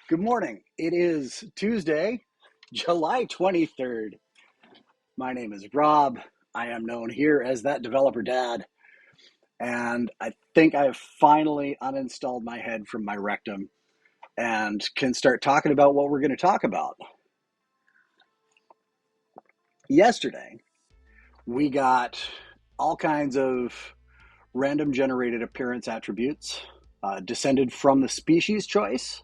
Good morning. It is Tuesday, July 23rd. My name is Rob. I am known here as that developer dad, and I think I have finally uninstalled my head from my rectum and can start talking about what we're going to talk about. Yesterday, we got all kinds of random generated appearance attributes descended from the species choice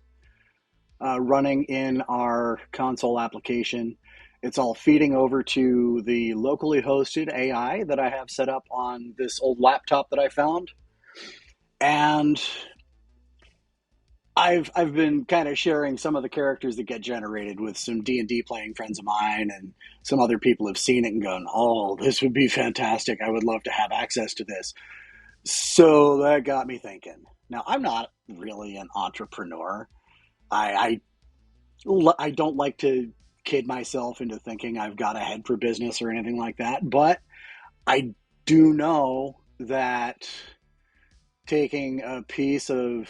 running in our console application. It's all feeding over to the locally hosted AI that I have set up on this old laptop that I found. And I've been kind of sharing some of the characters that get generated with some D&D playing friends of mine, and some other people have seen it and gone, "Oh, this would be fantastic. I would love to have access to this." So that got me thinking. Now, I'm not really an entrepreneur. I I don't like to kid myself into thinking I've got a head for business or anything like that, but I do know that taking a piece of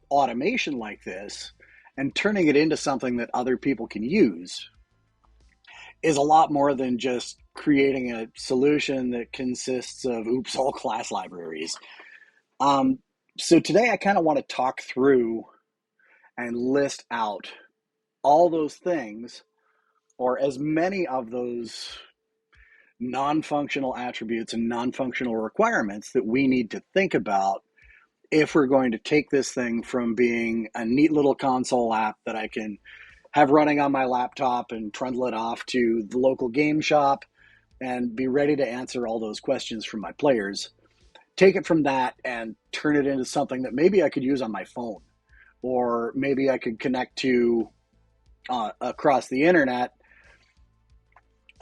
automation like this and turning it into something that other people can use is a lot more than just creating a solution that consists of oops all class libraries. Um, so today I kind of want to talk through and list out all those things, or as many of those non-functional attributes and non-functional requirements that we need to think about if we're going to take this thing from being a neat little console app that I can have running on my laptop and trundle it off to the local game shop and be ready to answer all those questions from my players. Take it from that and turn it into something that maybe I could use on my phone, or maybe I could connect to across the internet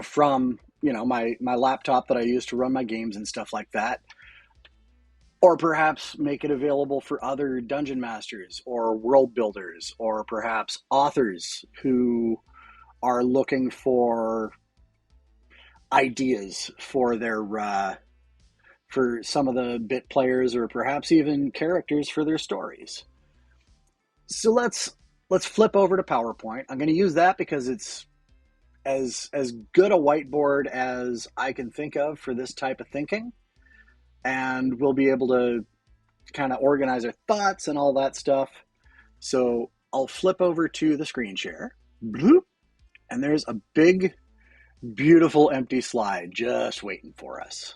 from my laptop that I use to run my games and stuff like that, or perhaps make it available for other dungeon masters or world builders, or perhaps authors who are looking for ideas for their for some of the bit players, or perhaps even characters for their stories. So let's flip over to PowerPoint. I'm going to use that because it's as good a whiteboard as I can think of for this type of thinking, and we'll be able to kind of organize our thoughts and all that stuff. So I'll flip over to the screen share, bloop, and there's a big, beautiful empty slide just waiting for us.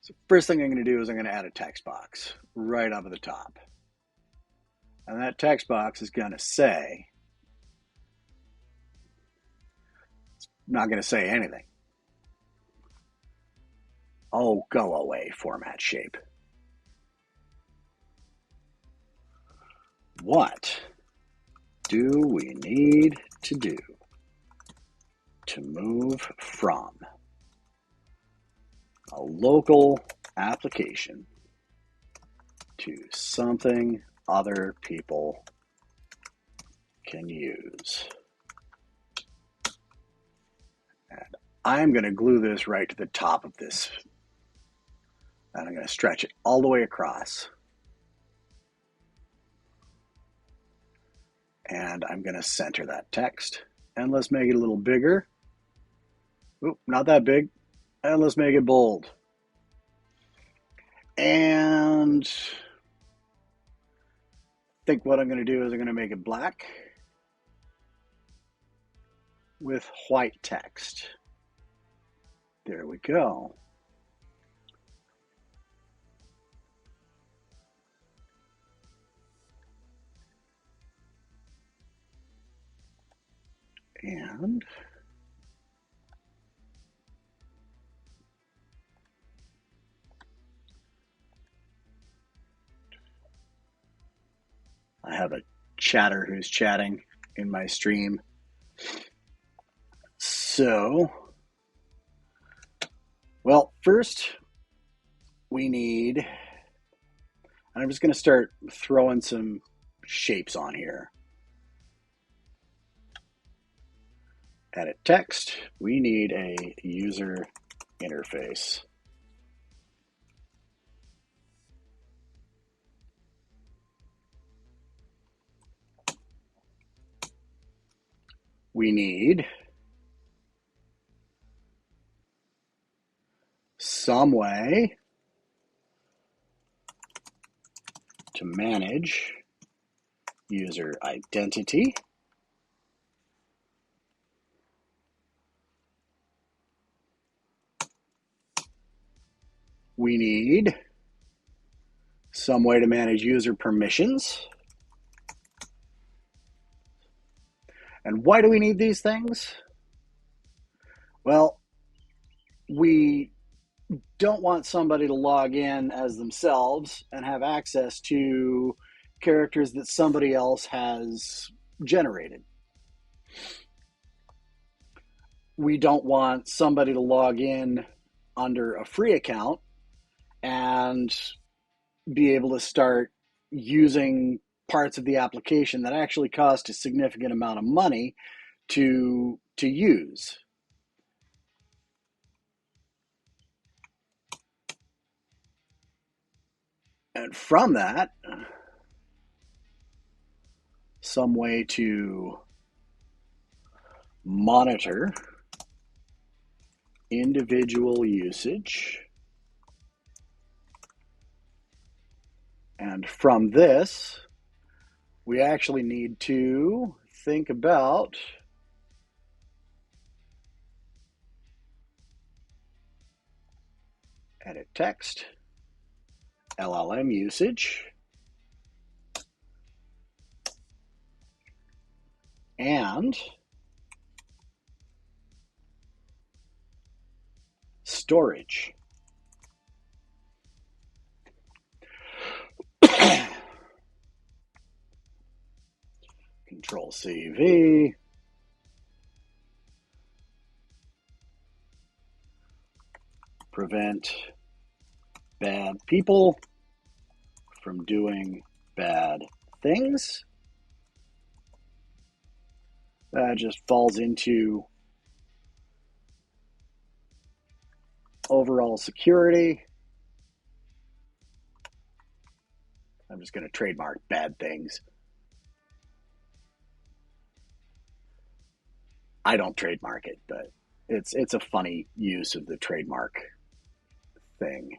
So first thing I'm going to do is I'm going to add a text box right up at the top. And that text box is going to say, it's not going to say anything. Oh, go away, format shape. What do we need to do to move from a local application to something other people can use? And I'm going to glue this right to the top of this, and I'm going to stretch it all the way across. And I'm going to center that text, and let's make it a little bigger. Oop, not that big. And let's make it bold. And I think what I'm going to do is I'm going to make it black with white text. There we go. And I have a chatter who's chatting in my stream. So, well, first we need, and I'm just going to start throwing some shapes on here. Edit text, we need a user interface. we need some way to manage user identity. We need some way to manage user permissions. And why do we need these things? Well, we don't want somebody to log in as themselves and have access to characters that somebody else has generated. We don't want somebody to log in under a free account and be able to start using parts of the application that actually cost a significant amount of money to use. And from that, some way to monitor individual usage. And from this, we actually need to think about edit text, LLM usage, and storage. Control CV. Prevent bad people from doing bad things. That just falls into overall security. I'm just going to trademark bad things. I don't trademark it, but it's a funny use of the trademark thing.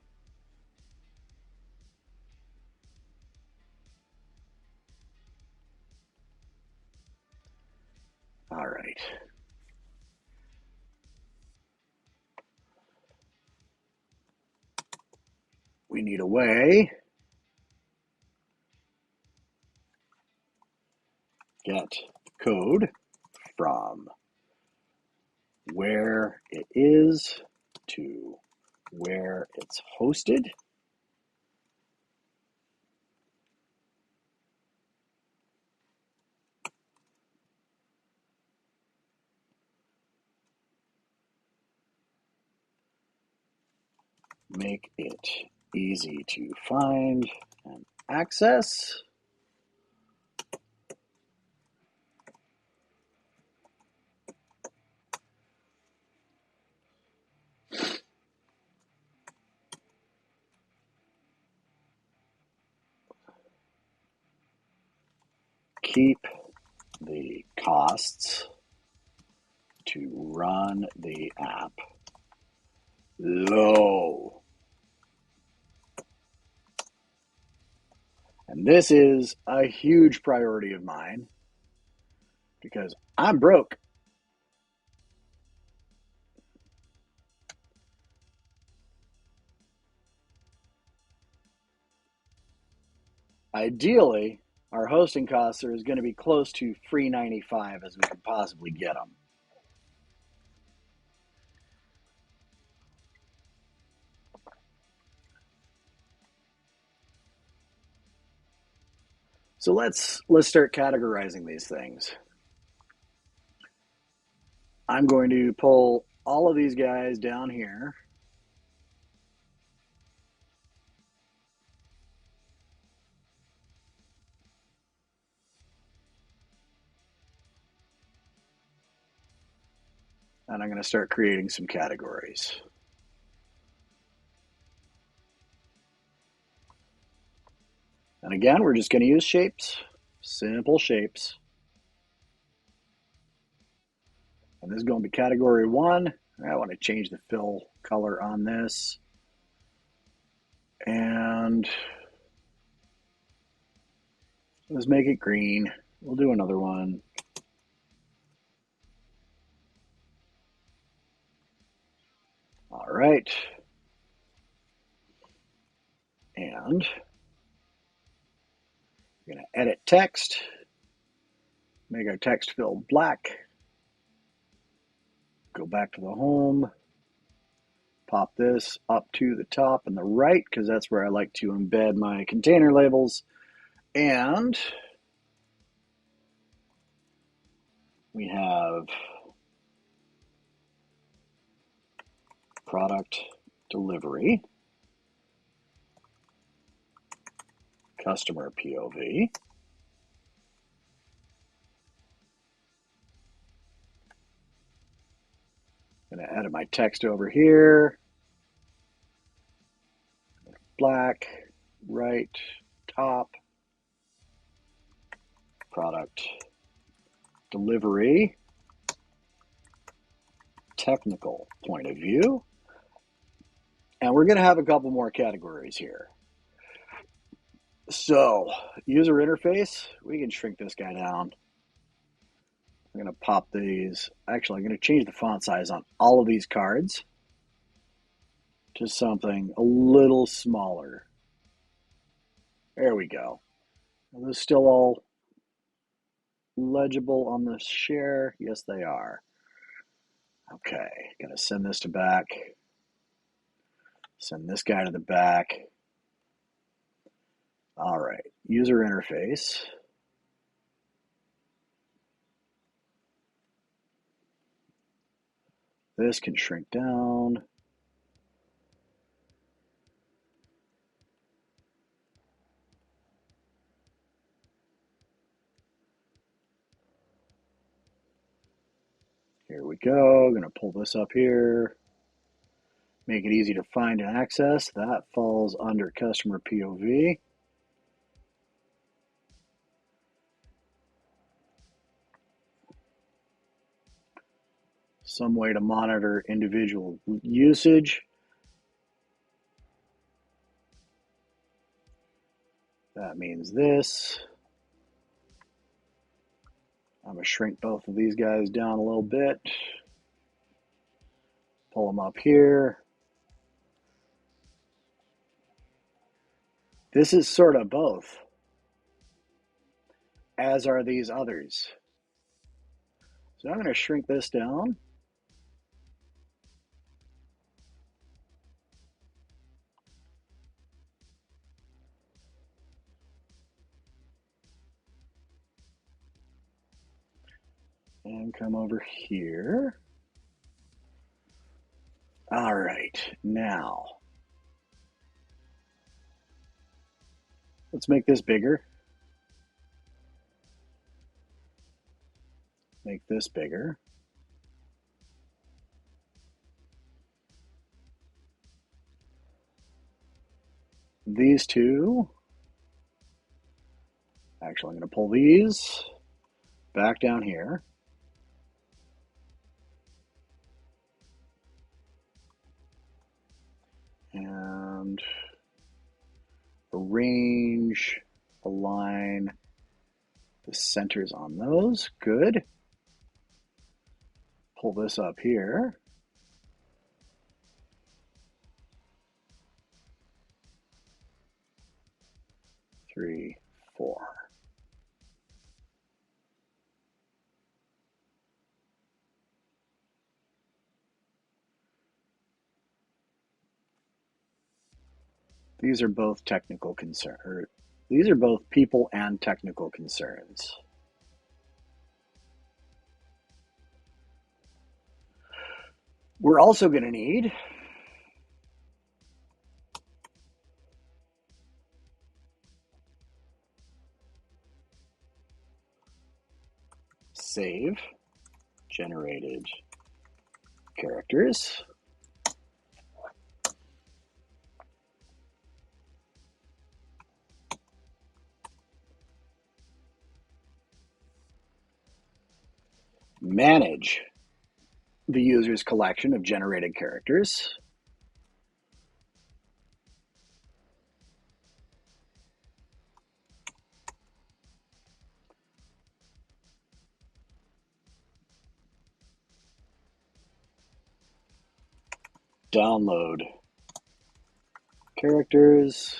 All right. We need a way get code from where it is to where it's hosted. Make it easy to find and access. Keep the costs to run the app low. And this is a huge priority of mine because I'm broke. Ideally, our hosting costs are going to be close to free 95 as we can possibly get them. So let's start categorizing these things. I'm going to pull all of these guys down here. And I'm going to start creating some categories. And again, we're just going to use shapes, simple shapes. And this is going to be category 1. I want to change the fill color on this. And let's make it green. We'll do another one. All right. And we're going to edit text, make our text fill black, go back to the home, pop this up to the top and the right because that's where I like to embed my container labels. And we have product delivery, customer POV, I'm going to edit my text over here, black, right, top, product delivery, technical point of view, and we're going to have a couple more categories here. So, user interface, we can shrink this guy down. I'm going to pop these. Actually, I'm going to change the font size on all of these cards to something a little smaller. There we go. Are those still all legible on the share? Yes, they are. Okay, going to send this to back. Send this guy to the back. All right, user interface. This can shrink down. Here we go. I'm going to pull this up here. Make it easy to find and access. That falls under customer POV. Some way to monitor individual usage. That means this. I'm going to shrink both of these guys down a little bit. Pull them up here. This is sort of both, as are these others. So I'm going to shrink this down. And come over here. All right, now let's make this bigger. Make this bigger. These two, actually I'm going to pull these back down here. And arrange, align the centers on those. Good. Pull this up here. Three, four. These are both technical concerns. These are both people and technical concerns. We're also going to need save generated characters. Manage the user's collection of generated characters. Download characters.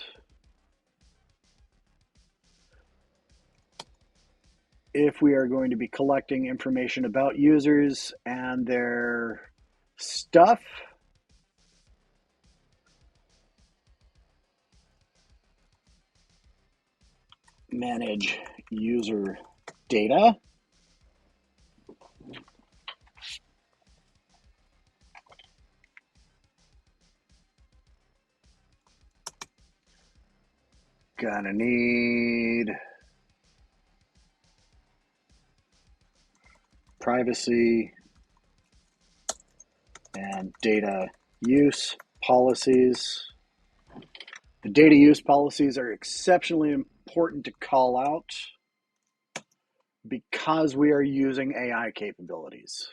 If we are going to be collecting information about users and their stuff, manage user data. Gonna need privacy and data use policies. The data use policies are exceptionally important to call out because we are using AI capabilities.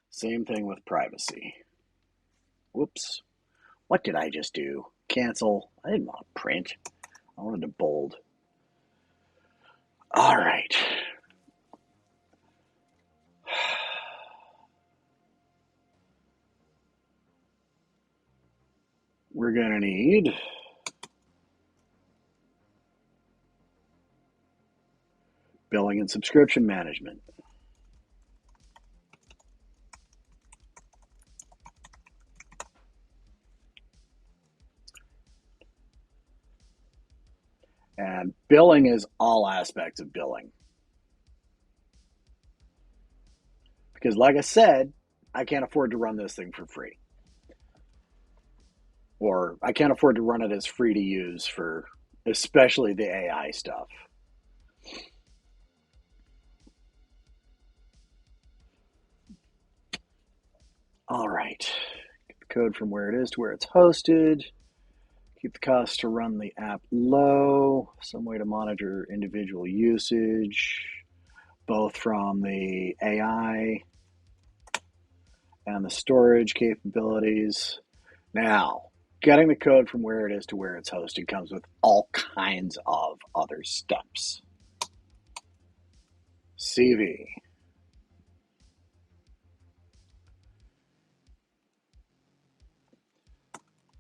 Same thing with privacy. Whoops. What did I just do? Cancel. I didn't want to print. I wanted to bold. All right. We're going to need billing and subscription management. And billing is all aspects of billing. Because like I said, I can't afford to run this thing for free. Or I can't afford to run it as free to use for especially the AI stuff. All right. Get the code from where it is to where it's hosted. Keep the cost to run the app low. Some way to monitor individual usage, both from the AI and the storage capabilities. Now, getting the code from where it is to where it's hosted comes with all kinds of other steps. CV.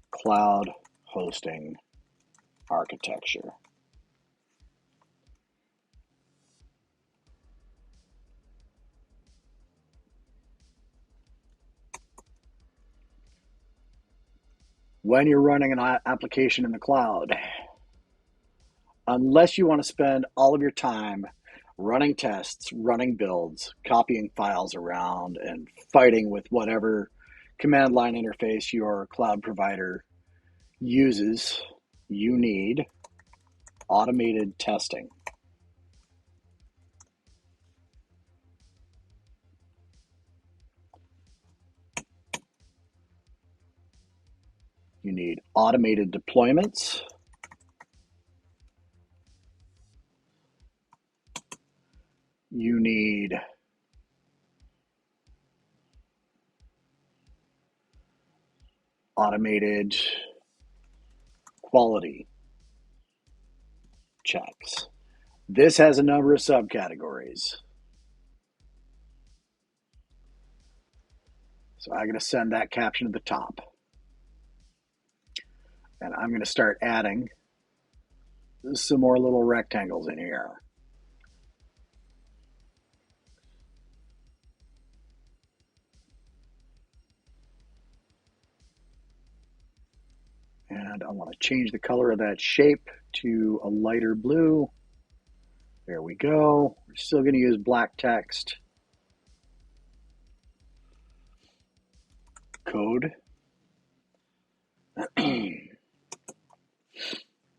Cloud hosting architecture. When you're running an application in the cloud, unless you want to spend all of your time running tests, running builds, copying files around, and fighting with whatever command line interface your cloud provider uses, you need automated testing. You need automated deployments. You need automated quality checks. This has a number of subcategories. So I'm going to send that caption to the top. And I'm going to start adding some more little rectangles in here. And I want to change the color of that shape to a lighter blue. There we go. We're still going to use black text. Code.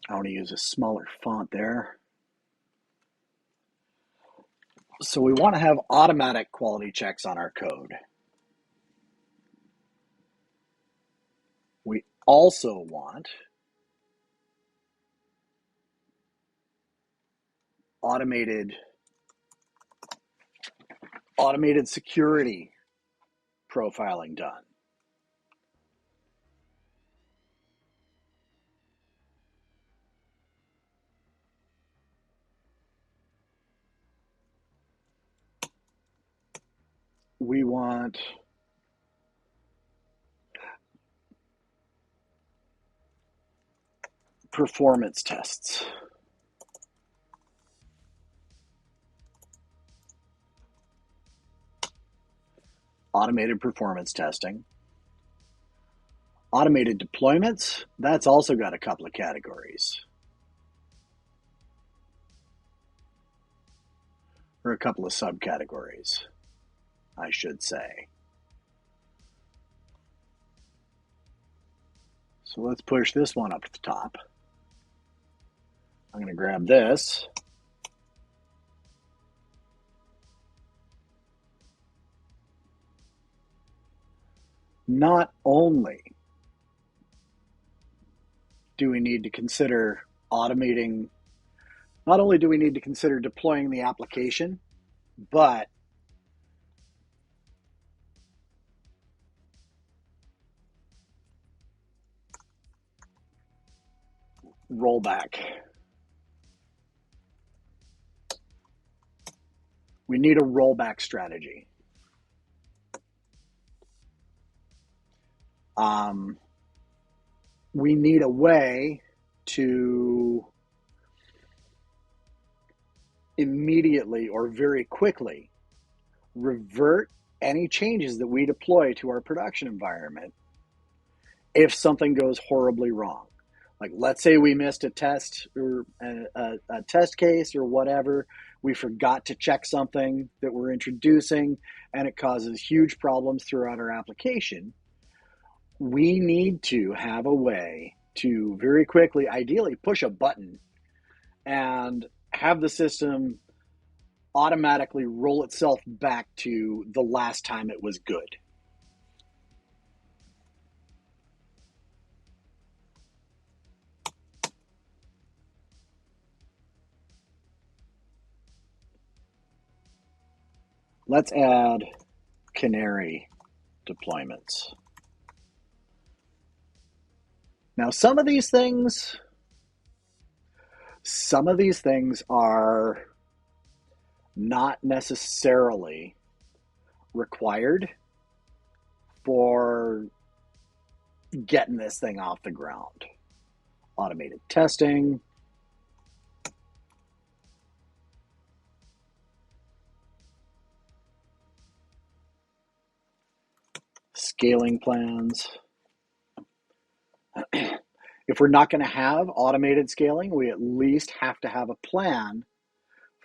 I want to use a smaller font there. So we want to have automatic quality checks on our code. We also want automated security profiling done. We want performance tests. Automated performance testing. Automated deployments, that's also got a couple of categories. Or a couple of subcategories, I should say. So let's push this one up to the top. I'm going to grab this. Not only do we need to consider automating, not only do we need to consider deploying the application, but rollback. We need a rollback strategy. We need a way to immediately or very quickly revert any changes that we deploy to our production environment if something goes horribly wrong. Like, let's say we missed a test or a test case or whatever. We forgot to check something that we're introducing, and it causes huge problems throughout our application. We need to have a way to very quickly, ideally, push a button and have the system automatically roll itself back to the last time it was good. Let's add canary deployments. Now, some of these things are not necessarily required for getting this thing off the ground. Automated testing. Scaling plans. If we're not going to have automated scaling, we at least have to have a plan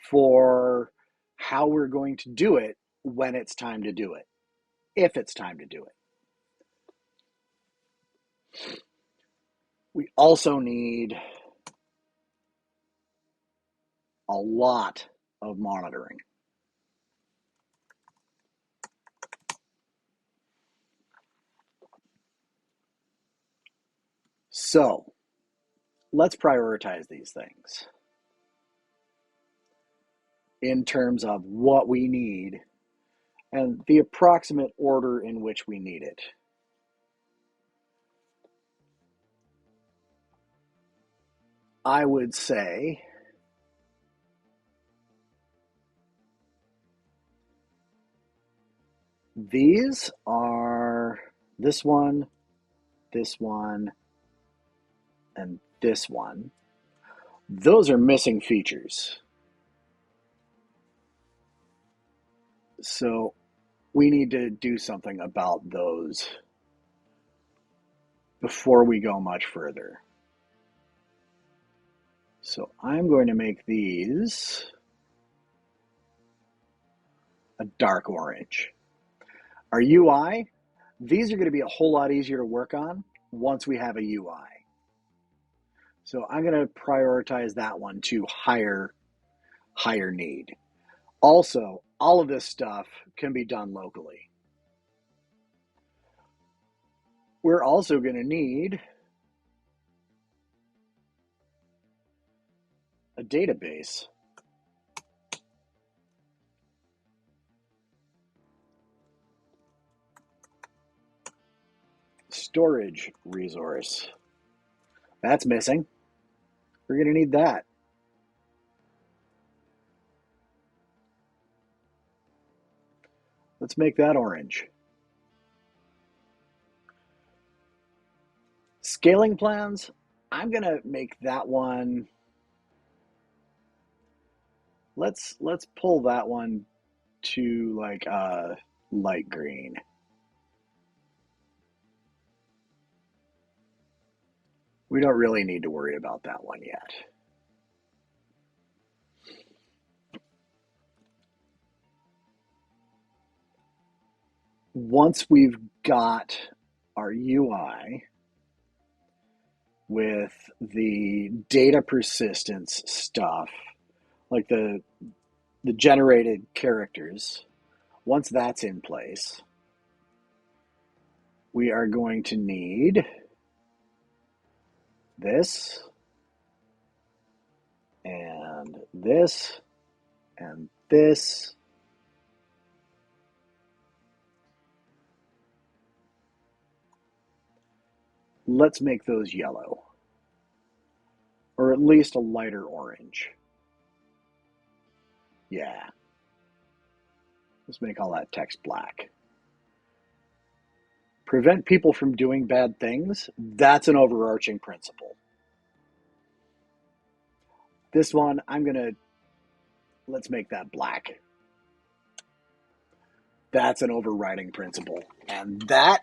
for how we're going to do it when it's time to do it, if it's time to do it. We also need a lot of monitoring. So let's prioritize these things in terms of what we need and the approximate order in which we need it. I would say these are this one, and this one. Those are missing features. So we need to do something about those before we go much further. So I'm going to make these a dark orange. Our UI, these are going to be a whole lot easier to work on once we have a UI. So I'm going to prioritize that one to higher need. Also, all of this stuff can be done locally. We're also going to need a database storage resource. That's missing. We're going to need that. Let's make that orange. Scaling plans, I'm going to make that one. Let's pull that one to like light green. We don't really need to worry about that one yet. Once we've got our UI with the data persistence stuff, like the generated characters, once that's in place, we are going to need this and this and this. Let's make those yellow, or at least a lighter orange. Yeah. Let's make all that text black. Prevent people from doing bad things. That's an overarching principle. This one, let's make that black. That's an overriding principle. And that,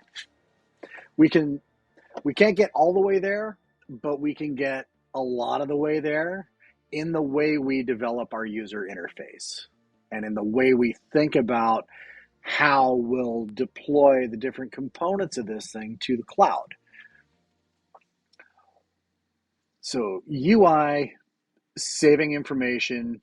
we can't get all the way there, but we can get a lot of the way there in the way we develop our user interface and in the way we think about how we'll deploy the different components of this thing to the cloud. So UI, saving information,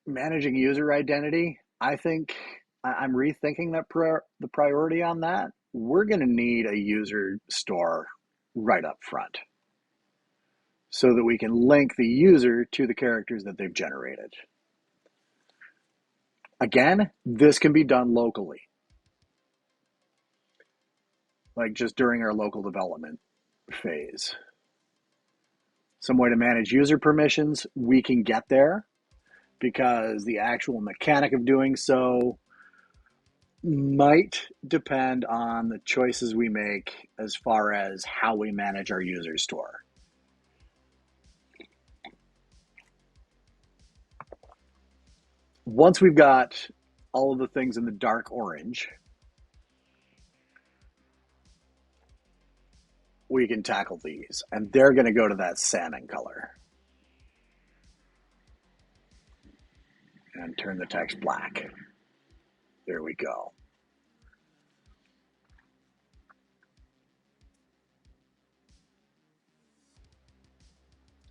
managing user identity, I think I'm rethinking the priority on that. We're going to need a user store right up front so that we can link the user to the characters that they've generated. Again, this can be done locally, like just during our local development phase. Some way to manage user permissions, we can get there because the actual mechanic of doing so might depend on the choices we make as far as how we manage our user store. Once we've got all of the things in the dark orange, we can tackle these, and they're going to go to that salmon color. And turn the text black. There we go.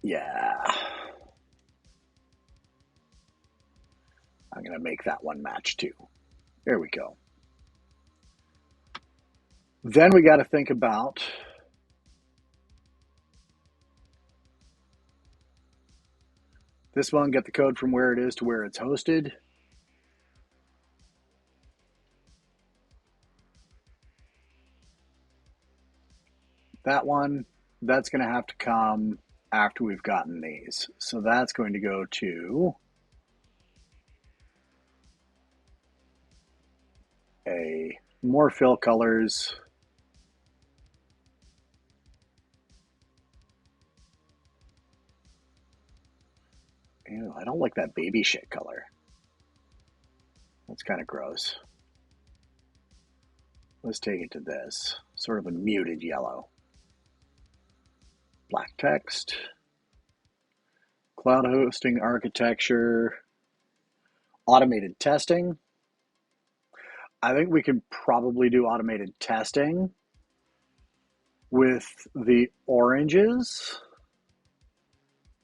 Yeah. I'm going to make that one match too. There we go. Then we got to think about this one, get the code from where it is to where it's hosted. That one, that's going to have to come after we've gotten these. So that's going to go to a more fill colors. Ew, I don't like that baby shit color. That's kind of gross. Let's take it to this, sort of a muted yellow. Black text, cloud hosting architecture, automated testing. I think we can probably do automated testing with the oranges.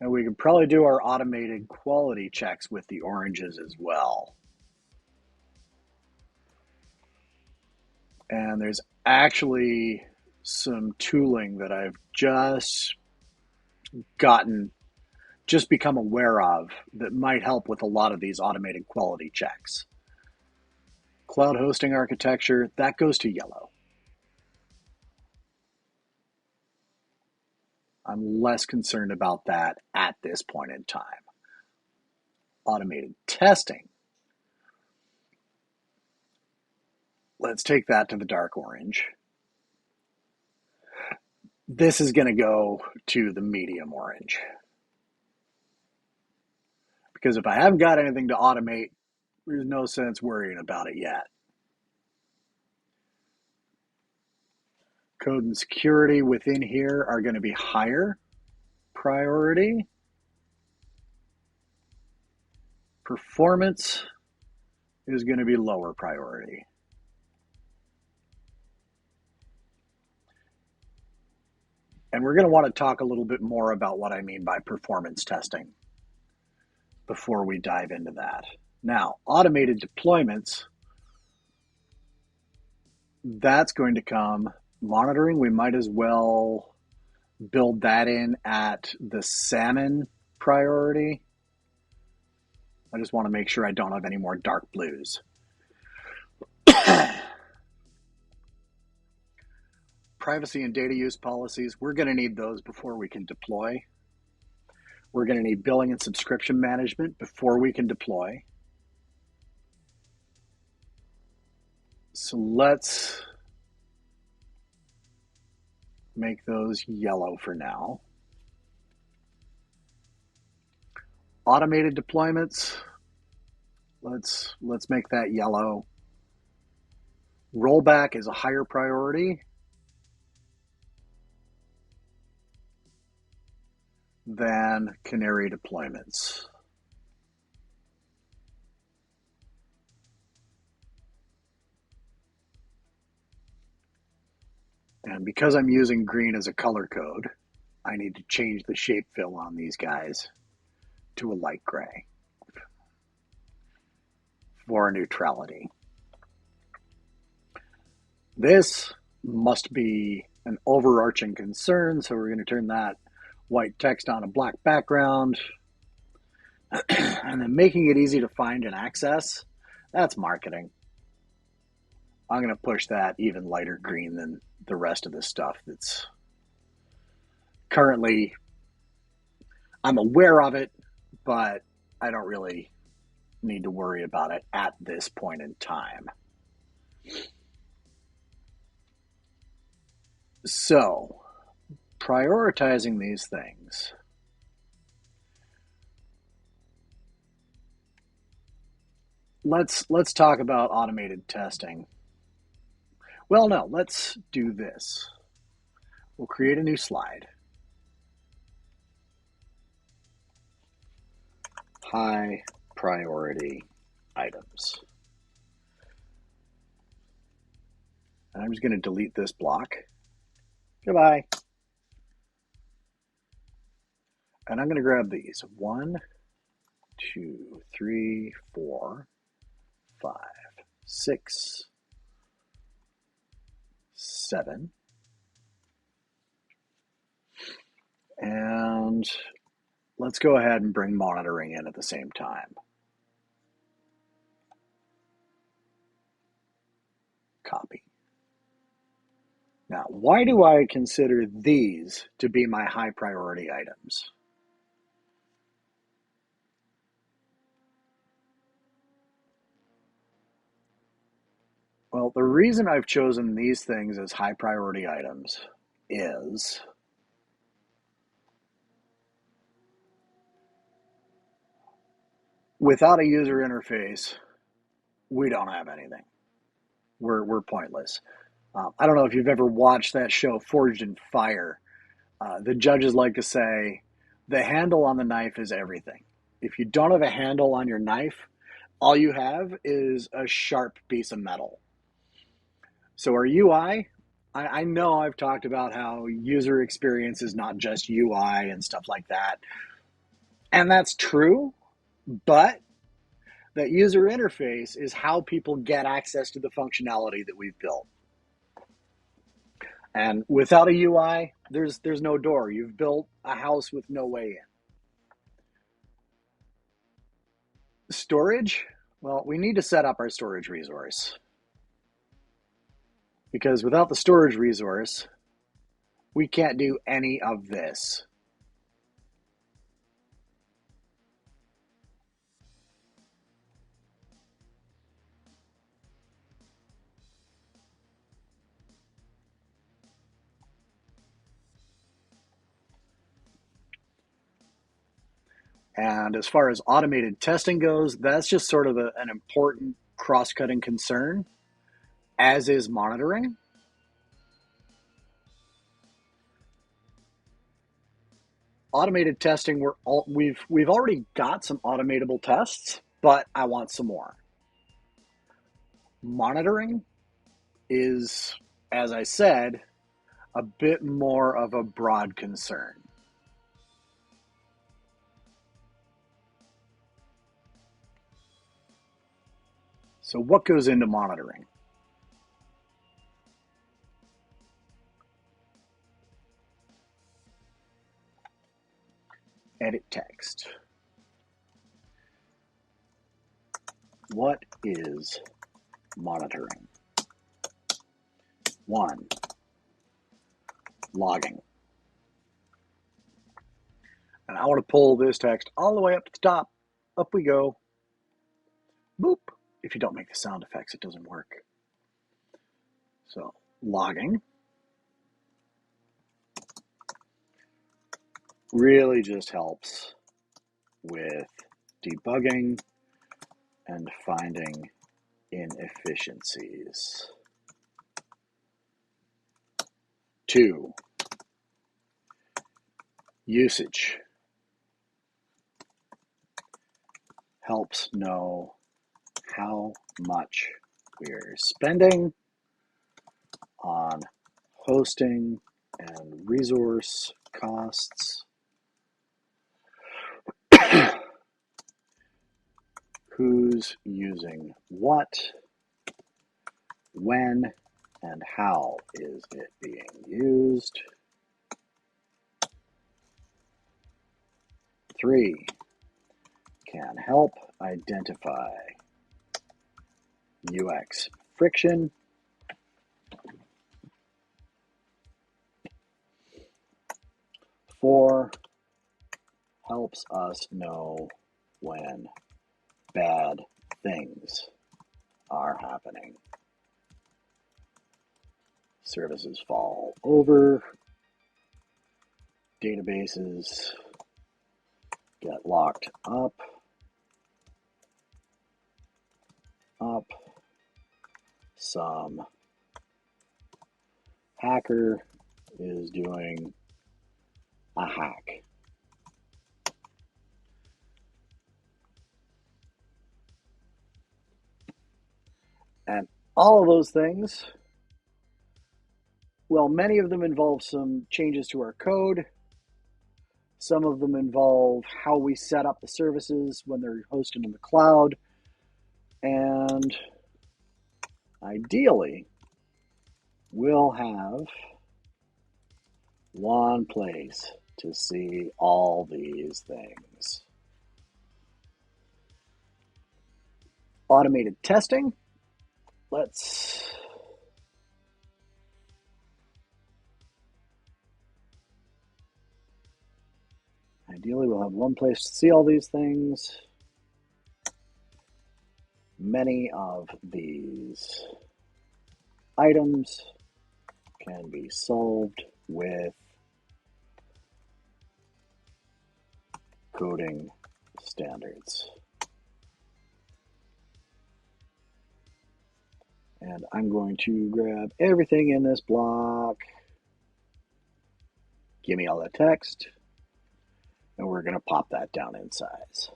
And we could probably do our automated quality checks with the oranges as well. And there's actually some tooling that I've just become aware of that might help with a lot of these automated quality checks. Cloud hosting architecture, that goes to yellow. I'm less concerned about that at this point in time. Automated testing. Let's take that to the dark orange. This is going to go to the medium orange. Because if I haven't got anything to automate, there's no sense worrying about it yet. Code and security within here are going to be higher priority. Performance is going to be lower priority. And we're going to want to talk a little bit more about what I mean by performance testing before we dive into that. Now, automated deployments, that's going to come. Monitoring, we might as well build that in at the salmon priority. I just want to make sure I don't have any more dark blues. Privacy and data use policies, we're going to need those before we can deploy. We're going to need billing and subscription management before we can deploy. So let's make those yellow for now. Automated deployments, let's make that yellow. Rollback is a higher priority than canary deployments. And because I'm using green as a color code, I need to change the shape fill on these guys to a light gray for neutrality. This must be an overarching concern, so we're going to turn that white text on a black background. And then making it easy to find and access, that's marketing. I'm going to push that even lighter green than the rest of this stuff that's currently, I'm aware of it, but I don't really need to worry about it at this point in time. So, prioritizing these things. Let's talk about automated testing. Well, no, let's do this. We'll create a new slide. High priority items. And I'm just going to delete this block. Goodbye. And I'm going to grab these. 1, 2, 3, 4, 5, 6, 7. And let's go ahead and bring monitoring in at the same time. Copy. Now, why do I consider these to be my high priority items? Well, the reason I've chosen these things as high priority items is without a user interface, we don't have anything. We're pointless. I don't know if you've ever watched that show Forged in Fire. The judges like to say, the handle on the knife is everything. If you don't have a handle on your knife, all you have is a sharp piece of metal. So our UI, I know I've talked about how user experience is not just UI and stuff like that. And that's true, but that user interface is how people get access to the functionality that we've built. And without a UI, there's no door. You've built a house with no way in. Storage, Well, we need to set up our storage resource, because without the storage resource, we can't do any of this. And as far as automated testing goes, that's just sort of an important cross-cutting concern, as is monitoring. Automated testing, we've already got some automatable tests, but I want some more. Monitoring is, as I said, a bit more of a broad concern. So what goes into monitoring? Edit text. What is monitoring? 1. Logging. And I want to pull this text all the way up to the top. Up we go. Boop. If you don't make the sound effects, it doesn't work. So, logging really just helps with debugging and finding inefficiencies. 2. Usage helps know how much we're spending on hosting and resource costs. Who's using what, when, and how is it being used? 3. Can help identify UX friction. 4. Helps us know when bad things are happening. Services fall over, databases get locked up, some hacker is doing a hack. And all of those things, well, many of them involve some changes to our code. Some of them involve how we set up the services when they're hosted in the cloud. And ideally, we'll have one place to see all these things. Automated testing. Ideally, we'll have one place to see all these things. Many of these items can be solved with coding standards. And I'm going to grab everything in this block. Give me all the text. And we're going to pop that down in size.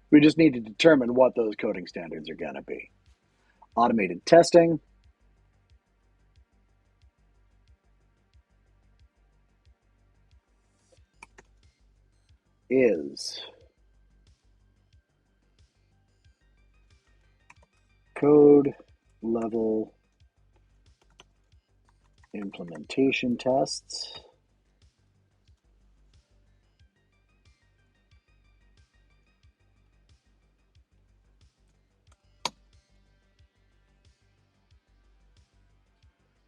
We just need to determine what those coding standards are going to be. Automated testing. Is code level implementation tests.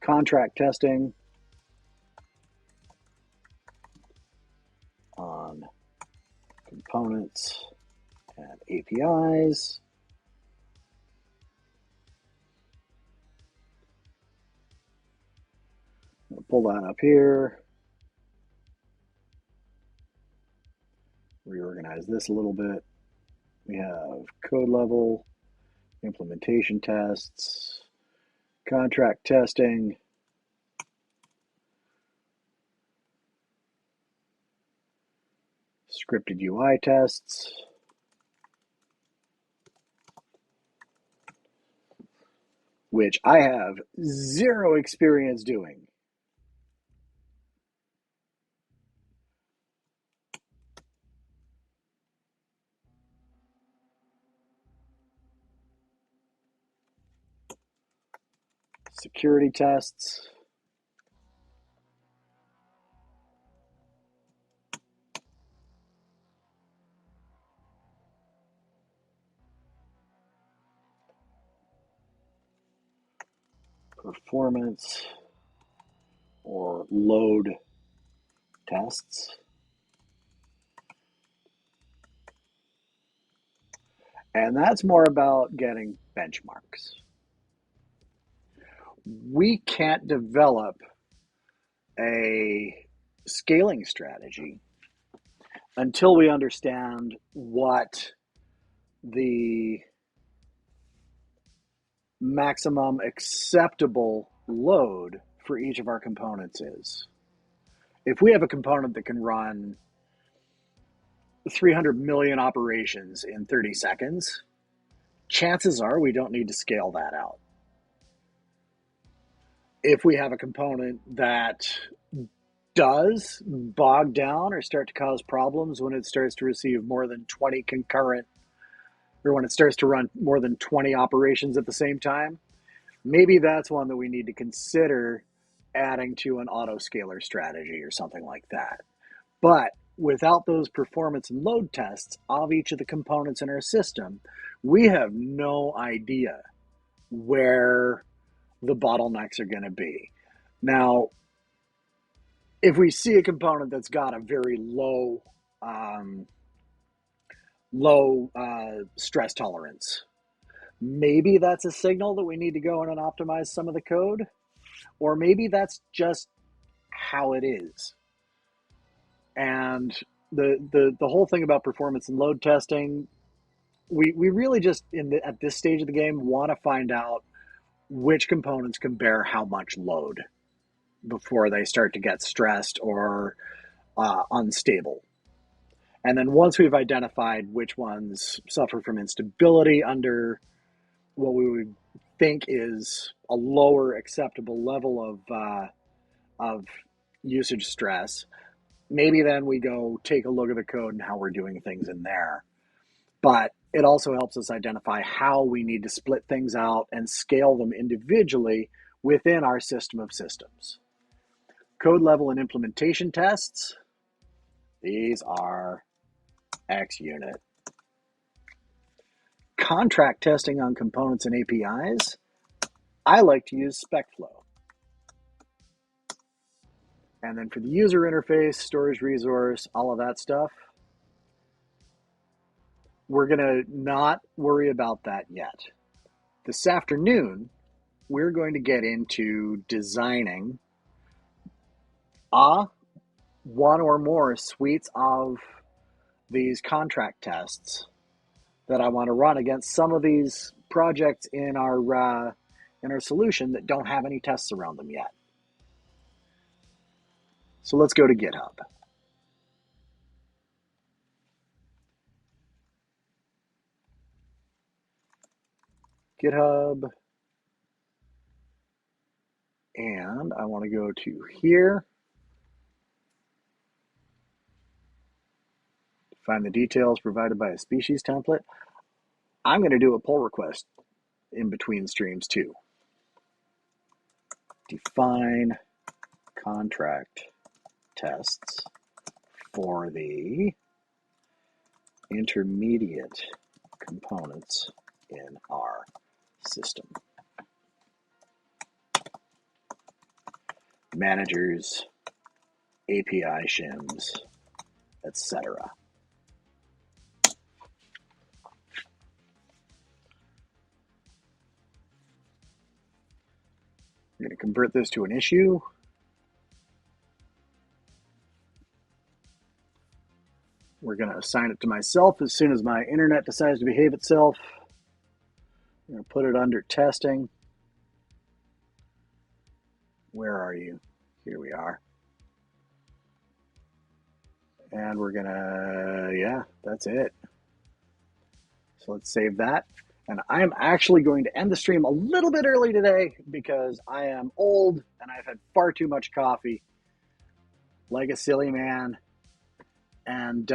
contract testing on components and APIs. I'll pull that up here. Reorganize this a little bit. We have code level, implementation tests, contract testing, scripted UI tests, which I have zero experience doing. Security tests, performance or load tests, and that's more about getting benchmarks. We can't develop a scaling strategy until we understand what the maximum acceptable load for each of our components is. If we have a component that can run 300 million operations in 30 seconds, chances are we don't need to scale that out. If we have a component that does bog down or start to cause problems when it starts to receive more than 20 concurrent, or when it starts to run more than 20 operations at the same time, maybe that's one that we need to consider adding to an autoscaler strategy or something like that. But without those performance and load tests of each of the components in our system, we have no idea where the bottlenecks are going to be. Now, if we see a component that's got a very low stress tolerance, maybe that's a signal that we need to go in and optimize some of the code, or maybe that's just how it is. And the whole thing about performance and load testing, we really just at this stage of the game want to find out which components can bear how much load before they start to get stressed or unstable. And then once we've identified which ones suffer from instability under what we would think is a lower acceptable level of usage stress, maybe then we go take a look at the code and how we're doing things in there. But it also helps us identify how we need to split things out and scale them individually within our system of systems. Code level and implementation tests, these are XUnit. Contract testing on components and APIs, I like to use SpecFlow. And then for the user interface, storage resource, all of that stuff, we're going to not worry about that yet. This afternoon, we're going to get into designing one or more suites of these contract tests that I want to run against some of these projects in our solution that don't have any tests around them yet. So let's go to GitHub. GitHub, and I want to go to here, find the details provided by a species template. I'm going to do a pull request in between streams too. Define contract tests for the intermediate components in our system. managers, API shims, etc. I'm going to convert this to an issue. We're going to assign it to myself as soon as my internet decides to behave itself. I'm going to put it under testing. Where are you? Here we are. And we're going to, yeah, that's it. So let's save that. And I'm actually going to end the stream a little bit early today because I am old and I've had far too much coffee, like a silly man. And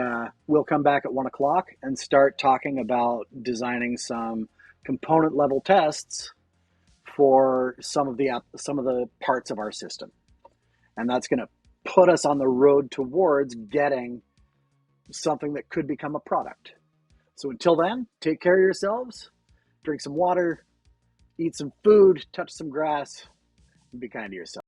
we'll come back at 1 o'clock and start talking about designing some component level tests for some of the parts of our system. And that's going to put us on the road towards getting something that could become a product. So until then, take care of yourselves, drink some water, eat some food, touch some grass, and be kind to yourself.